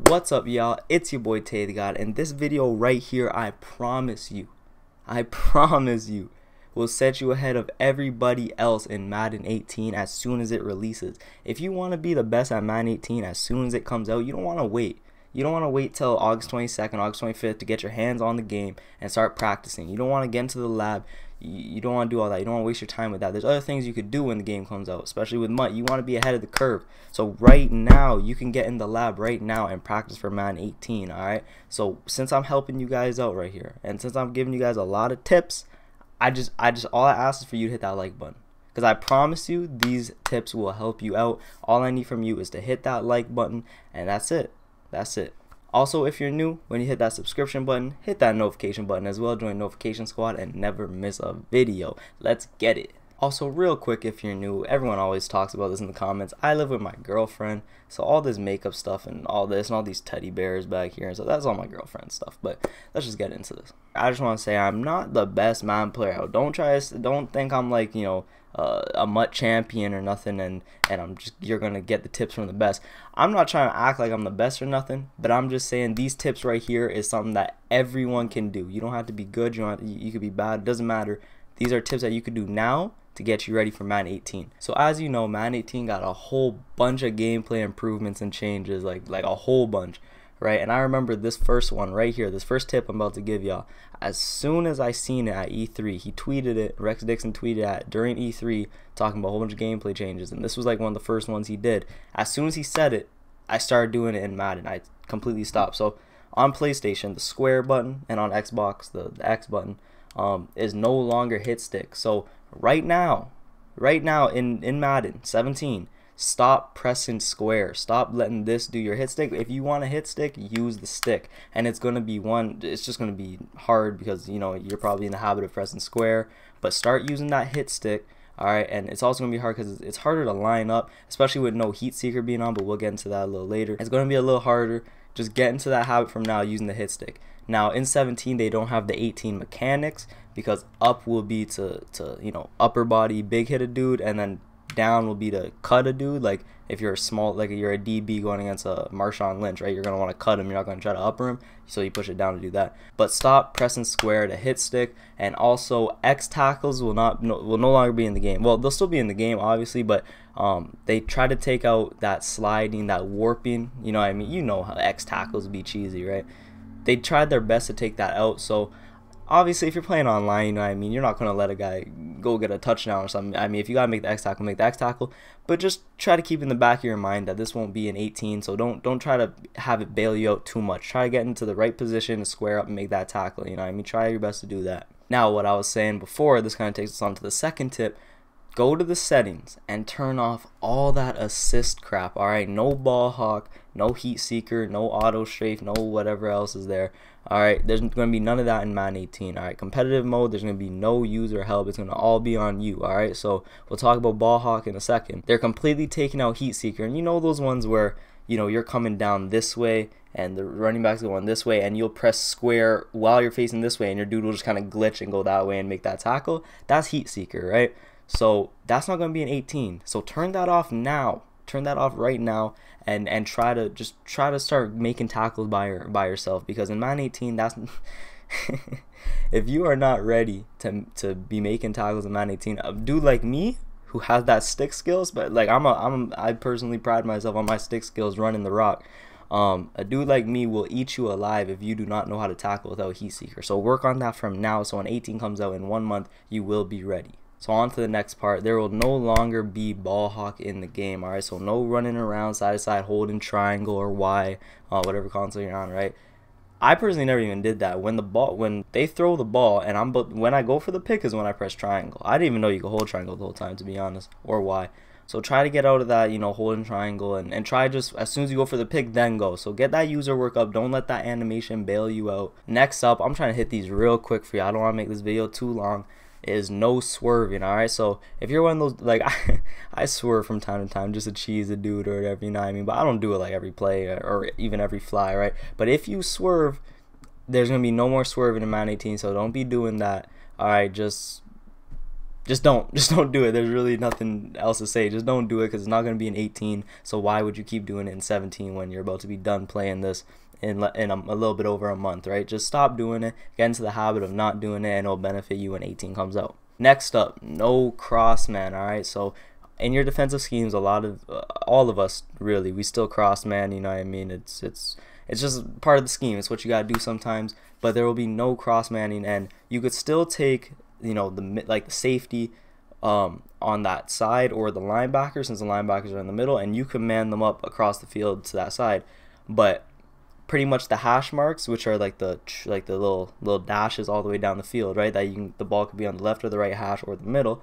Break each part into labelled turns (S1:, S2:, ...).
S1: What's up, y'all? It's your boy Tay the God, and this video right here, I promise you, will set you ahead of everybody else in Madden 18 as soon as it releases. If you want to be the best at Madden 18 as soon as it comes out, you don't want to wait. You don't want to wait till August 22nd, August 25th to get your hands on the game and start practicing. You don't want to get into the lab. You don't want to do all that. You don't want to waste your time with that. There's other things you could do when the game comes out, especially with MUT. You want to be ahead of the curve. So right now, you can get in the lab right now and practice for Madden 18, all right? So since I'm helping you guys out right here, and since I'm giving you guys a lot of tips, all I ask is for you to hit that like button. Because I promise you, these tips will help you out. All I need from you is to hit that like button, and that's it. That's it. Also, if you're new, when you hit that subscription button, hit that notification button as well. Join Notification Squad and never miss a video. Let's get it. Also, real quick, if you're new, everyone always talks about this in the comments. I live with my girlfriend, so all this makeup stuff and all this and all these teddy bears back here, so that's all my girlfriend stuff. But let's just get into this. I just want to say I'm not the best Madden player. Don't think I'm like, you know, a MUT champion or nothing, and you're gonna get the tips from the best. I'm not trying to act like I'm the best or nothing, but I'm just saying these tips right here is something that everyone can do. You don't have to be good. You could be bad. It doesn't matter. These are tips that you could do now to get you ready for Madden 18. So as you know, Madden 18 got a whole bunch of gameplay improvements and changes, like a whole bunch, right? And I remember this first one right here, this first tip I'm about to give y'all. As soon as I seen it at E3, he tweeted it, Rex Dixon tweeted it during E3, talking about a whole bunch of gameplay changes, and this was like one of the first ones he did. As soon as he said it, I started doing it in Madden. I completely stopped. So on PlayStation, the square button, and on Xbox, the X button, is no longer hit stick. So right now in Madden 17, stop pressing square. Stop letting this do your hit stick. If you want a hit stick, use the stick. And it's gonna be it's just gonna be hard because, you know, you're probably in the habit of pressing square. But start using that hit stick. Alright, and it's also gonna be hard because it's harder to line up, especially with no heat seeker being on, but we'll get into that a little later. It's gonna be a little harder. Just get into that habit from now using the hit stick. Now in 17 they don't have the 18 mechanics, because up will be to you know, upper body big hit a dude, and then down will be to cut a dude. Like if you're a small, like you're a DB going against a Marshawn Lynch, right? You're gonna want to cut him. You're not gonna try to upper him, so you push it down to do that. But stop pressing square to hit stick, and also X tackles will no longer be in the game. Well, they'll still be in the game, obviously, but they try to take out that sliding, that warping. You know what I mean? You know how X tackles be cheesy, right? They tried their best to take that out. So obviously, if you're playing online, you know what I mean, you're not going to let a guy go get a touchdown or something. I mean, if you got to make the X tackle, make the X tackle. But just try to keep in the back of your mind that this won't be an 18, so don't try to have it bail you out too much. Try to get into the right position and square up and make that tackle, you know what I mean? Try your best to do that. Now, what I was saying before, this kind of takes us on to the second tip. Go to the settings and turn off all that assist crap, alright? No ball hawk, no heat seeker, no auto strafe, no whatever else is there. Alright, there's going to be none of that in Madden 18. Alright, competitive mode, there's going to be no user help. It's going to all be on you. Alright, so we'll talk about ball hawk in a second. They're completely taking out heat seeker, and you know those ones where, you know, you're coming down this way and the running back's going this way, and you'll press square while you're facing this way, and your dude will just kind of glitch and go that way and make that tackle. That's heat seeker, right? So that's not going to be an 18. So turn that off now. Turn that off right now, and try to start making tackles by yourself, because in Madden 18, that's if you are not ready to be making tackles in Madden 18, a dude like me who has that stick skills, but like I personally pride myself on my stick skills running the rock. A dude like me will eat you alive if you do not know how to tackle without heat seeker. So work on that from now, so when 18 comes out in 1 month, you will be ready. So on to the next part. There will no longer be ball hawk in the game, alright? So no running around side to side holding triangle or Y, whatever console you're on, right? I personally never even did that. When they throw the ball and when I go for the pick is when I press triangle. I didn't even know you could hold triangle the whole time, to be honest, or Y. So try to get out of that, you know, holding triangle, and try just as soon as you go for the pick, then go. So get that user work up. Don't let that animation bail you out. Next up, I'm trying to hit these real quick for you. I don't want to make this video too long. Is no swerving, alright? So if you're one of those, like, I swerve from time to time just to cheese a dude or whatever, you know what I mean? But I don't do it like every play or even every fly, right? But if you swerve, there's gonna be no more swerving in Madden 18, so don't be doing that. Alright, just just don't do it. There's really nothing else to say. Just don't do it, because it's not going to be in 18. So why would you keep doing it in 17 when you're about to be done playing this in a little bit over a month, right? Just stop doing it. Get into the habit of not doing it, and it'll benefit you when 18 comes out. Next up, no cross man. All right, so in your defensive schemes, a lot of all of us really, we still cross man. You know what I mean? It's just part of the scheme. It's what you gotta do sometimes. But there will be no cross manning, and you could still take, you know, the safety on that side, or the linebacker, since the linebackers are in the middle, and you can man them up across the field to that side. But pretty much the hash marks, which are like the little dashes all the way down the field, right? That the ball could be on the left or the right hash or the middle.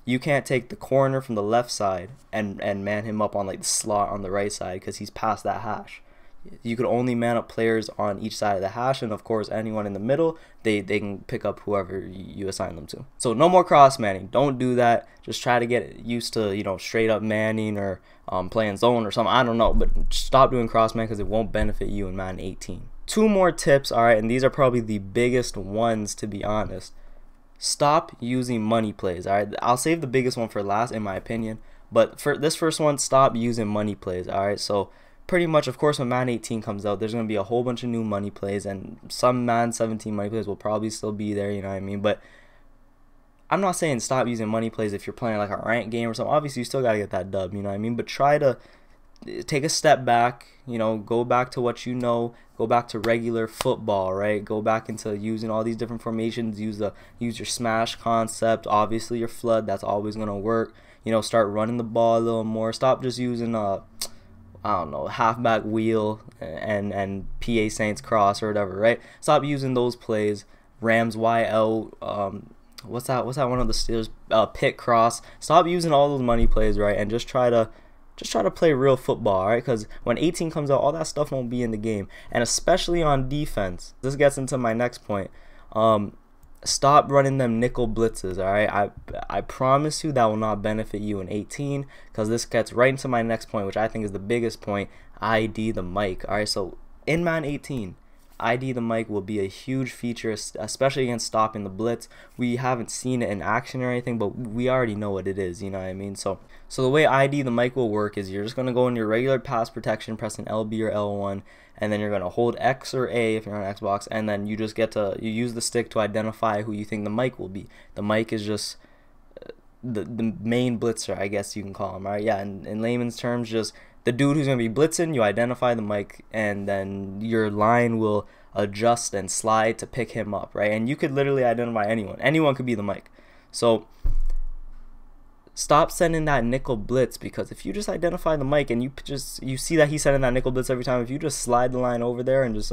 S1: You can't take the corner from the left side and man him up on like the slot on the right side, because he's past that hash. You could only man up players on each side of the hash, and of course anyone in the middle, they can pick up whoever you assign them to. So no more cross manning. Don't do that. Just try to get used to, you know, straight up manning, or playing zone or something. I don't know, but stop doing cross man, because it won't benefit you in Madden 18. 2 more tips, all right, and these are probably the biggest ones, to be honest. Stop using money plays. All right, I'll save the biggest one for last, in my opinion, but for this first one, stop using money plays. All right, so pretty much, of course, when Madden 18 comes out, there's going to be a whole bunch of new money plays, and some Madden 17 money plays will probably still be there, you know what I mean? But I'm not saying stop using money plays if you're playing like a ranked game or something. Obviously, you still got to get that dub, you know what I mean? But try to take a step back, you know, go back to what you know, go back to regular football, right? Go back into using all these different formations, use your smash concept, obviously your flood, that's always going to work. You know, start running the ball a little more. Stop just using I don't know, halfback wheel and PA Saints cross or whatever, right? Stop using those plays. Rams Y out. What's that one of the Steelers? Pit cross. Stop using all those money plays, right? And just try to play real football, right? Because when 18 comes out, all that stuff won't be in the game, and especially on defense. This gets into my next point. Stop running them nickel blitzes, all right? I promise you that will not benefit you in 18, because this gets right into my next point, which I think is the biggest point. ID the mic, all right? So in Madden 18, ID the mic will be a huge feature, especially against stopping the blitz. We haven't seen it in action or anything, but we already know what it is, you know what I mean? So the way ID the mic will work is you're just going to go in your regular pass protection, pressing LB or L1, and then you're going to hold X or A if you're on Xbox, and then you just you use the stick to identify who you think the mic will be. The mic is just the main blitzer, I guess you can call him, right? Yeah, in layman's terms, just the dude who's going to be blitzing. You identify the mic, and then your line will adjust and slide to pick him up, right? And you could literally identify anyone could be the mic. So stop sending that nickel blitz, because if you just identify the mic and you see that he's sending that nickel blitz every time, if you just slide the line over there and just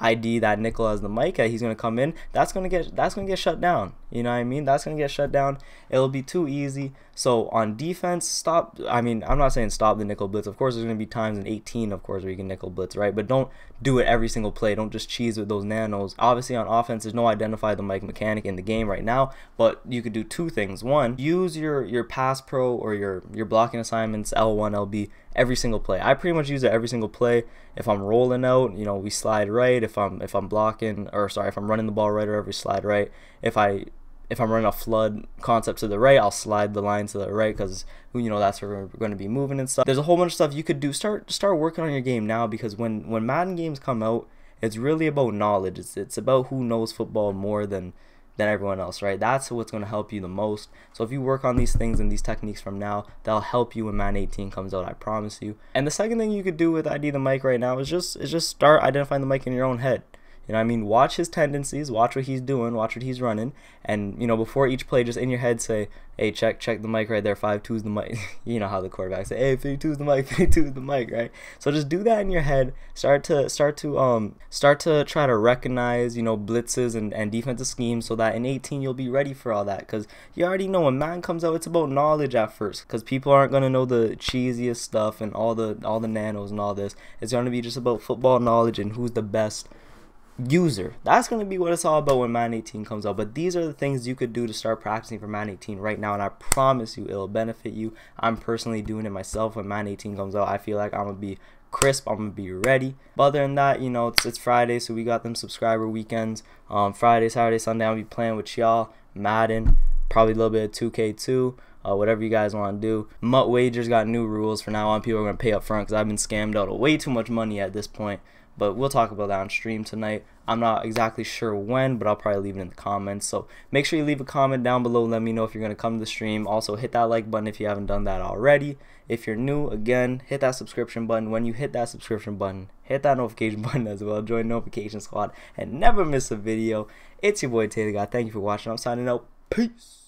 S1: ID that nickel as the mic, he's gonna come in, that's gonna get shut down. You know what I mean? That's gonna get shut down. It'll be too easy. So on defense, stop. I mean, I'm not saying stop the nickel blitz. Of course, there's gonna be times in 18, of course, where you can nickel blitz, right? But don't do it every single play. Don't just cheese with those nanos. Obviously, on offense, there's no identify the mic mechanic in the game right now, but you could do 2 things. One, use your pass pro or your blocking assignments, L1, LB, every single play. I pretty much use it every single play. If I'm rolling out, you know, we slide right. If I'm blocking, or sorry, if I'm running the ball right, or we slide right. If I'm running a flood concept to the right, I'll slide the line to the right, because, you know, that's where we're going to be moving and stuff. There's a whole bunch of stuff you could do. Start working on your game now, because when Madden games come out, it's really about knowledge. It's about who knows football more than everyone else, right? That's what's going to help you the most. So if you work on these things and these techniques from now, that'll help you when Madden 18 comes out, I promise you. And the second thing you could do with ID the mic right now is just start identifying the mic in your own head. You know what I mean? Watch his tendencies, watch what he's doing, watch what he's running, and, you know, before each play, just in your head say, hey, check the mic right there, 5-2's the mic. You know how the quarterbacks say, hey, 3-2's the mic, 3-2's the mic, right? So just do that in your head. Start to try to recognize, you know, blitzes and defensive schemes, so that in 18 you'll be ready for all that, because you already know when Madden comes out, it's about knowledge at first, because people aren't going to know the cheesiest stuff and all the nanos and all this. It's going to be just about football knowledge and who's the best user. That's going to be what it's all about when Madden 18 comes out. But these are the things you could do to start practicing for Madden 18 right now, and I promise you it'll benefit you. I'm personally doing it myself. When Madden 18 comes out, I feel like I'm going to be crisp, I'm going to be ready. But other than that, you know, it's Friday, so we got them subscriber weekends. Friday, Saturday, Sunday, I'll be playing with y'all Madden. probably a little bit of 2K too. Whatever you guys want to do. Mutt Wagers got new rules for now on. People are going to pay up front because I've been scammed out of way too much money at this point. But we'll talk about that on stream tonight. I'm not exactly sure when, but I'll probably leave it in the comments. So make sure you leave a comment down below. Let me know if you're going to come to the stream. Also, hit that like button if you haven't done that already. If you're new, again, hit that subscription button. When you hit that subscription button, hit that notification button as well. Join Notification Squad and never miss a video. It's your boy Taylor God. Thank you for watching. I'm signing out. Peace.